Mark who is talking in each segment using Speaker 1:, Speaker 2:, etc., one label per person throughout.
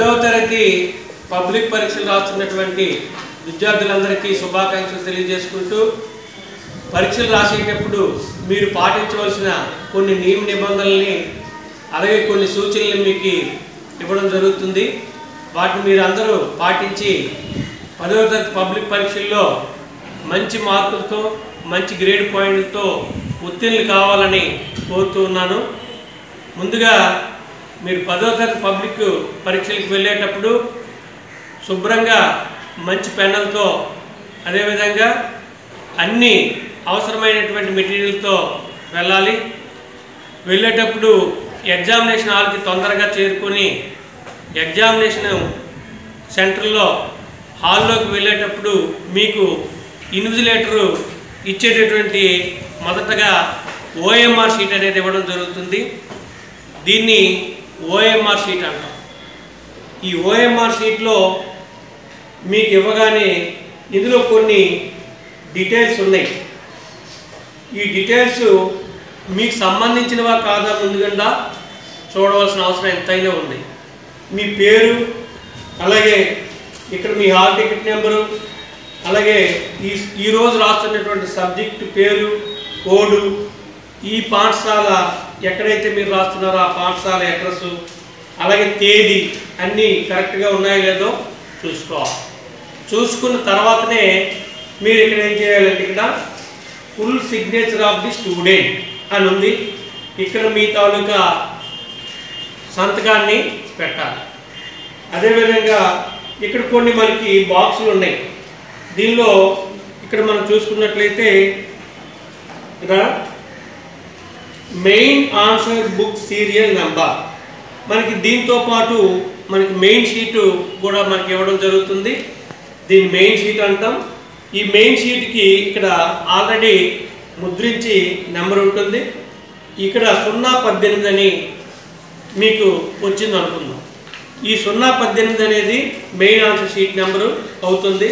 Speaker 1: 10వ తరగతి పబ్లిక్ పరీక్షలు రాస్తున్నటువంటి విద్యార్థులందరికీ శుభాకాంక్షలు తెలియజేసుకుంటూ పరీక్షలు రాసేటప్పుడు మీరు పాటించవలసిన కొన్ని నియమ నిబంధనల్ని అలాగే కొన్ని సూచనలు మీకు ఇవ్వడం జరుగుతుంది. వాటిని మీరు అందరూ పాటించి 10వ తరగతి పబ్లిక్ పరీక్షల్లో మంచి మార్కులతో మంచి గ్రేడ్ పాయింట్లతో ఉత్తీర్ణులు కావాలని కోరుతున్నాను. ముందుగా మీరు 10వ తరగతి పబ్లిక్ పరీక్షలకు వెళ్ళేటప్పుడు శుభ్రంగా మంచి పెన్నులతో అదేవిధంగా అన్ని అవసరమైనటువంటి మెటీరియల్తో వెళ్ళాలి. వెళ్ళేటప్పుడు ఎగ్జామినేషన్ హాల్కి తొందరగా చేరుకొని ఎగ్జామినేషన్ సెంటర్లో హాల్లోకి వెళ్ళేటప్పుడు మీకు ఇన్విజిలేటరు ఇచ్చేటటువంటి మొదటగా OMR షీట్ అనేది ఇవ్వడం జరుగుతుంది. దీన్ని OMR షీట్ అంటాం. ఈ OMR షీట్లో మీకు ఇవ్వగానే ఇందులో కొన్ని డీటెయిల్స్ ఉన్నాయి. ఈ డీటెయిల్స్ మీకు సంబంధించినవా కాదా ముందుగా చూడవలసిన అవసరం ఎంతైనా ఉంది. మీ పేరు, అలాగే ఇక్కడ మీ హాల్ టికెట్ నెంబరు, అలాగే ఈరోజు రాస్తున్నటువంటి సబ్జెక్టు పేరు, కోడు, ఈ పాఠశాల ఎక్కడైతే మీరు రాస్తున్నారో ఆ పాఠశాల అడ్రస్సు, అలాగే తేదీ అన్నీ కరెక్ట్గా ఉన్నాయో లేదో చూసుకోవాలి. చూసుకున్న తర్వాతనే మీరు ఇక్కడ ఏం చేయాలంటే ఇక్కడ full signature of the student అని ఉంది. ఇక్కడ మీ తాలూకా సంతకాన్ని పెట్టాలి. అదేవిధంగా ఇక్కడ కొన్ని మనకి బాక్సులు ఉన్నాయి. దీనిలో ఇక్కడ మనం చూసుకున్నట్లయితే ఇక్కడ main answer book serial number మనకి దీంతో పాటు మనకి మెయిన్ షీటు కూడా మనకి ఇవ్వడం జరుగుతుంది. దీన్ని మెయిన్ షీట్ అంటాం. ఈ మెయిన్ షీట్కి ఇక్కడ ఆల్రెడీ ముద్రించి నెంబర్ ఉంటుంది. ఇక్కడ 018 అని మీకు వచ్చింది అనుకుందాం. ఈ 018 అనేది మెయిన్ ఆన్సర్ షీట్ నెంబరు అవుతుంది.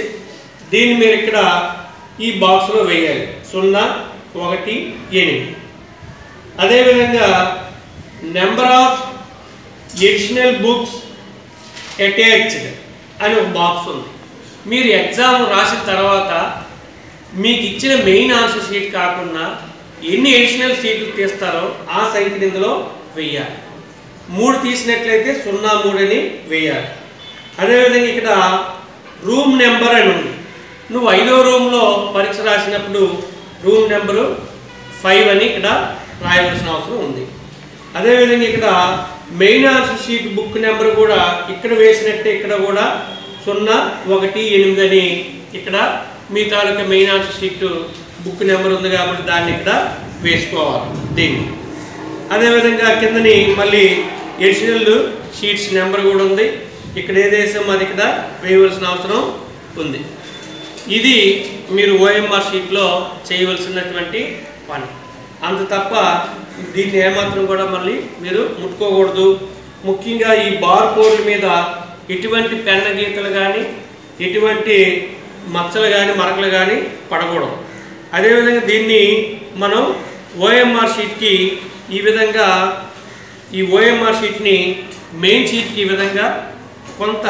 Speaker 1: దీన్ని మీరు ఇక్కడ ఈ బాక్స్లో వేయాలి 018. అదేవిధంగా number of additional books attached అని ఒక బాక్స్ ఉంది. మీరు ఎగ్జామ్ రాసిన తర్వాత మీకు ఇచ్చిన మెయిన్ ఆన్సర్ షీట్ కాకుండా ఎన్ని ఎడిషనల్ షీట్లు తీస్తారో ఆ సంఖ్యను ఇందులో వేయాలి. 3 తీసినట్లయితే 03 అని వేయాలి. అదేవిధంగా ఇక్కడ రూమ్ నెంబర్ అని ఉంది. నువ్వు 5వ రూమ్లో పరీక్ష రాసినప్పుడు రూమ్ నెంబరు 5 అని ఇక్కడ రాయవలసిన అవసరం ఉంది. అదేవిధంగా ఇక్కడ main answer sheet book number కూడా ఇక్కడ వేసినట్టే ఇక్కడ కూడా 018 అని ఇక్కడ మీ తాలూకా main answer sheet book number ఉంది కాబట్టి దాన్ని ఇక్కడ వేసుకోవాలి దీన్ని. అదేవిధంగా కిందని మళ్ళీ ఎడిషనల్ షీట్స్ నెంబర్ కూడా ఉంది. ఇక్కడ ఏదేసామో అది ఇక్కడ వేయవలసిన అవసరం ఉంది. ఇది మీరు OMR షీట్లో చేయవలసినటువంటి పని. అంత తప్ప దీన్ని ఏమాత్రం కూడా మళ్ళీ మీరు ముట్టుకోకూడదు. ముఖ్యంగా ఈ బార్ కోడ్ల మీద ఎటువంటి పెన్న గీతలు కానీ ఎటువంటి మచ్చలు కానీ మరకలు కానీ పడకూడదు. అదేవిధంగా దీన్ని మనం OMR షీట్కి ఈ విధంగా ఈ OMR షీట్ని మెయిన్ షీట్కి ఈ విధంగా కొంత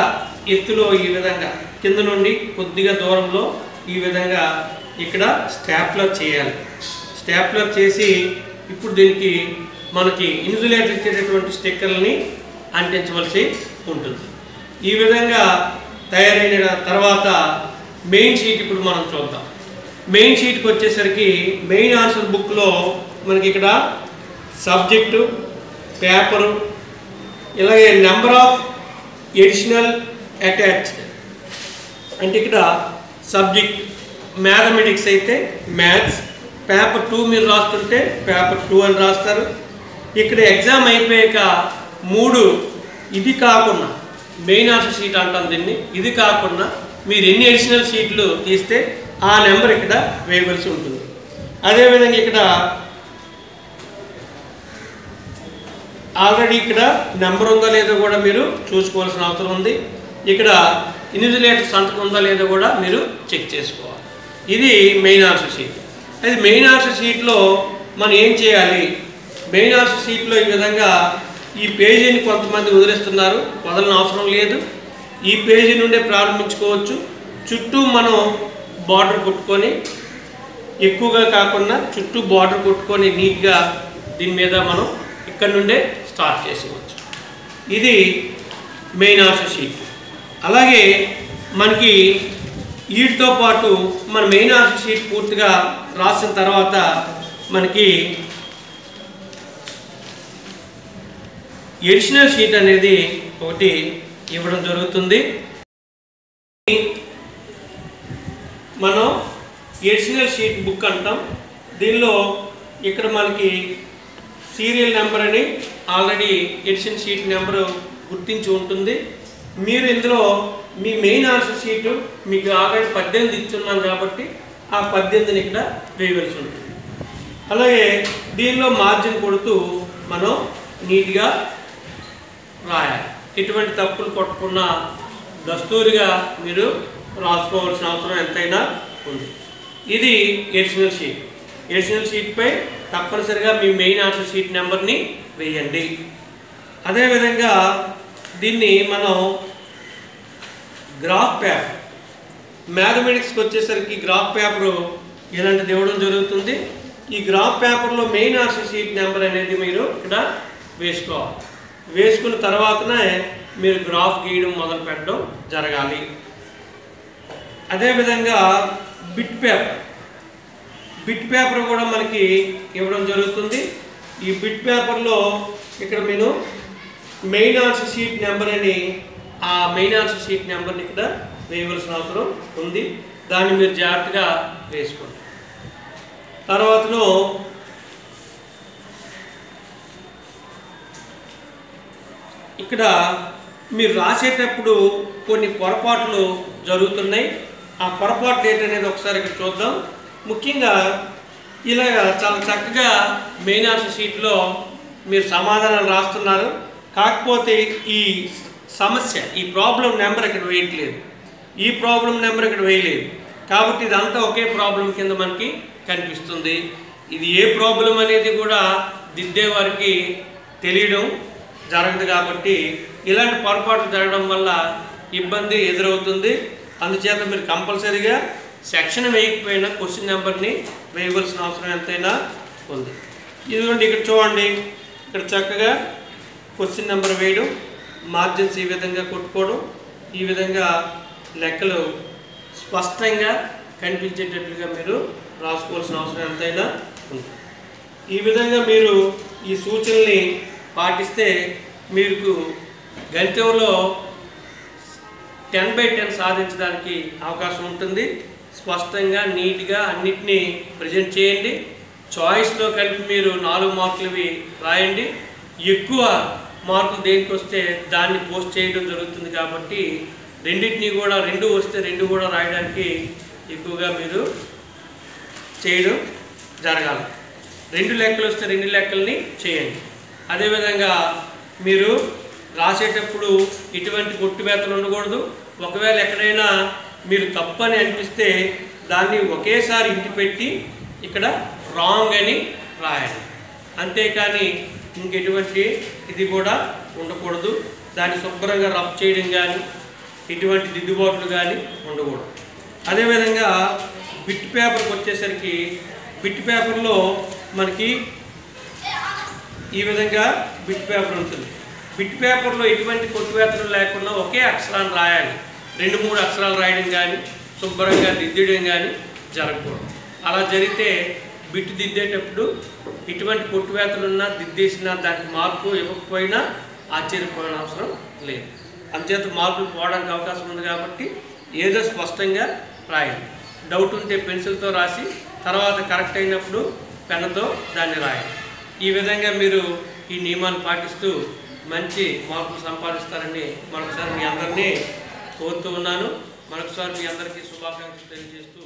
Speaker 1: ఎత్తులో ఈ విధంగా కింద నుండి కొద్దిగా దూరంలో ఈ విధంగా ఇక్కడ స్టాప్లర్ చేయాలి. స్టాప్లర్ చేసి ఇప్పుడు దీనికి మనకి ఇన్సులేటర్ ఇచ్చేటటువంటి స్టిక్కర్లని అంటించవలసి ఉంటుంది. ఈ విధంగా తయారైన తర్వాత మెయిన్ షీట్ ఇప్పుడు మనం చూద్దాం. మెయిన్ షీట్కి వచ్చేసరికి మెయిన్ ఆన్సర్ బుక్లో మనకి ఇక్కడ సబ్జెక్టు, పేపరు, ఇలాగే నెంబర్ ఆఫ్ ఎడిషనల్ అటాచ్డ్ అంటే ఇక్కడ సబ్జెక్ట్ మ్యాథమెటిక్స్ అయితే మ్యాథ్స్, పేపర్ 2 మీరు రాస్తుంటే పేపర్ 2 అని రాస్తారు. ఇక్కడ ఎగ్జామ్ అయిపోయాక 3 ఇది కాకుండా మెయిన్ ఆన్సర్ షీట్ అంటాం దీన్ని. ఇది కాకుండా మీరు ఎన్ని ఎడిషనల్ షీట్లు తీస్తే ఆ నెంబర్ ఇక్కడ వేయవలసి ఉంటుంది. అదేవిధంగా ఇక్కడ ఆల్రెడీ ఇక్కడ నెంబర్ ఉందో లేదో కూడా మీరు చూసుకోవాల్సిన అవసరం ఉంది. ఇక్కడ ఇన్విజిలేటర్ సంతకం ఉందో లేదో కూడా మీరు చెక్ చేసుకోవాలి. ఇది మెయిన్ ఆన్సర్ షీట్. అది మెయిన్ ఆన్సర్ షీట్లో మనం ఏం చేయాలి? మెయిన్ ఆన్సర్ షీట్లో ఈ విధంగా ఈ పేజీని కొంతమంది వదిలేస్తున్నారు, వదలని అవసరం లేదు. ఈ పేజీ నుండే ప్రారంభించుకోవచ్చు. చుట్టూ మనం బార్డర్ కొట్టుకొని, ఎక్కువగా కాకుండా చుట్టూ బార్డర్ కొట్టుకొని నీట్గా దీని మీద మనం ఇక్కడ నుండే స్టార్ట్ చేసేవచ్చు. ఇది మెయిన్ ఆన్సర్ షీట్. అలాగే మనకి వీటితో పాటు మన మెయిన్ ఆన్సర్ షీట్ పూర్తిగా రాసిన తర్వాత మనకి ఎడిషనల్ షీట్ అనేది ఒకటి ఇవ్వడం జరుగుతుంది. మనం ఎడిషనల్ షీట్ బుక్ అంటాం. దీనిలో ఇక్కడ మనకి సీరియల్ నెంబర్ అని ఆల్రెడీ ఎడిషన్ షీట్ నెంబరు గుర్తించి ఉంటుంది. మీరు ఇందులో మీ మెయిన్ ఆన్సర్ షీటు మీకు ఆల్రెడీ 18 ఇచ్చున్నాం కాబట్టి ఆ 18ని ఇక్కడ వేయవలసి ఉంటుంది. అలాగే దీనిలో మార్జిన్ కొడుతూ మనం నీట్గా రాయాలి. ఎటువంటి తప్పులు కొట్టకుండా దస్తూరిగా మీరు రాసుకోవాల్సిన అవసరం ఎంతైనా ఉంది. ఇది ఎడిషనల్ షీట్. ఎడిషనల్ షీట్పై తప్పనిసరిగా మీ మెయిన్ ఆన్సర్ షీట్ నెంబర్ని వేయండి. అదేవిధంగా దీన్ని మనం గ్రాఫ్ పేపర్, మ్యాథమెటిక్స్కి వచ్చేసరికి గ్రాఫ్ పేపరు ఇలాంటిది ఇవ్వడం జరుగుతుంది. ఈ గ్రాఫ్ పేపర్లో మెయిన్ ఆన్సర్ షీట్ నెంబర్ అనేది మీరు ఇక్కడ వేసుకోవాలి. వేసుకున్న తర్వాతనే మీరు గ్రాఫ్ గీయడం మొదలు పెట్టడం జరగాలి. అదేవిధంగా బిట్ పేపర్ కూడా మనకి ఇవ్వడం జరుగుతుంది. ఈ బిట్ పేపర్లో ఇక్కడ మీరు మెయిన్ ఆన్సర్ షీట్ నెంబర్ అని ఆ మెయిన్ ఆన్సర్ షీట్ నెంబర్ని ఇక్కడ వేయవలసిన అవసరం ఉంది. దాన్ని మీరు జాగ్రత్తగా వేసుకోండి. తర్వాతను ఇక్కడ మీరు రాసేటప్పుడు కొన్ని పొరపాట్లు జరుగుతున్నాయి. ఆ పొరపాట్లు ఏంటనేది ఒకసారి ఇక్కడ చూద్దాం. ముఖ్యంగా ఇలాగ చాలా చక్కగా మెయిన్ ఆన్సర్ షీట్లో మీరు సమాధానాలు రాస్తున్నారు. కాకపోతే ఈ సమస్య, ఈ ప్రాబ్లం నెంబర్ ఇక్కడ వేయట్లేదు, ఈ ప్రాబ్లం నెంబర్ ఇక్కడ వేయలేదు. కాబట్టి ఇదంతా ఒకే ప్రాబ్లం కింద మనకి కనిపిస్తుంది. ఇది ఏ ప్రాబ్లం అనేది కూడా దిద్దే వారికి తెలియడం జరగదు. కాబట్టి ఇలాంటి పొరపాట్లు జరగడం వల్ల ఇబ్బంది ఎదురవుతుంది. అందుచేత మీరు కంపల్సరీగా సెక్షన్ వేయకపోయినా క్వశ్చన్ నెంబర్ని వేయవలసిన అవసరం ఎంతైనా ఉంది. ఇదిగోండి ఇక్కడ చూడండి, ఇక్కడ చక్కగా క్వశ్చన్ నెంబర్ వేయడం, మార్జిన్స్ ఈ విధంగా కొట్టుకోవడం, ఈ విధంగా లెక్కలు స్పష్టంగా కనిపించేటట్లుగా మీరు రాసుకోవాల్సిన అవసరం ఎంతైనా ఉంది. ఈ విధంగా మీరు ఈ సూచనల్ని పాటిస్తే మీకు గణితంలో 10/10 సాధించడానికి అవకాశం ఉంటుంది. స్పష్టంగా నీట్గా అన్నిటినీ ప్రజెంట్ చేయండి. చాయిస్తో కలిపి మీరు 4 మార్కులవి రాయండి. ఎక్కువ మార్కులు దేనికి వస్తే దాన్ని పోస్ట్ చేయడం జరుగుతుంది. కాబట్టి రెండింటినీ కూడా 2 వస్తే 2 కూడా రాయడానికి ఎక్కువగా మీరు చేయడం జరగాలి. 2 లెక్కలు వస్తే 2 లెక్కల్ని చేయండి. అదేవిధంగా మీరు రాసేటప్పుడు ఇటువంటి కొట్టువేతలు ఉండకూడదు. ఒకవేళ ఎక్కడైనా మీరు తప్పని అనిపిస్తే దాన్ని ఒకేసారి ఇంటి పెట్టి ఇక్కడ రాంగ్ అని రాయండి. అంతేకాని ఇంకెటువంటి ఇది కూడా ఉండకూడదు. దాన్ని శుభ్రంగా రఫ్ చేయడం కానీ ఇటువంటి దిద్దుబాట్లు కానీ ఉండకూడదు. అదేవిధంగా బిట్ పేపర్కి వచ్చేసరికి బిట్ పేపర్లో మనకి ఈ విధంగా బిట్ పేపర్ ఉంటుంది. బిట్ పేపర్లో ఎటువంటి కొట్టువేతలు లేకుండా ఒకే అక్షరాన్ని రాయాలి. 2-3 అక్షరాలు రాయడం కానీ శుభ్రంగా దిద్దడం కానీ జరగకూడదు. అలా జరిగితే బిట్ దిద్దేటప్పుడు ఇటువంటి కొట్టువేతలున్నా దిద్దేసినా దానికి మార్పు ఇవ్వకపోయినా ఆశ్చర్యపోయిన అవసరం లేదు. అందుచేత మార్కులు పోవడానికి అవకాశం ఉంది. కాబట్టి ఏదో స్పష్టంగా రాయండి. డౌట్ ఉంటే పెన్సిల్తో రాసి తర్వాత కరెక్ట్ అయినప్పుడు పెన్నుతో దాన్ని రాయండి. ఈ విధంగా మీరు ఈ నియమాలు పాటిస్తూ మంచి మార్కులు సంపాదిస్తారని మరొకసారి మీ అందరినీ కోరుతూ ఉన్నాను. మరొకసారి మీ అందరికీ శుభాకాంక్షలు తెలియజేస్తూ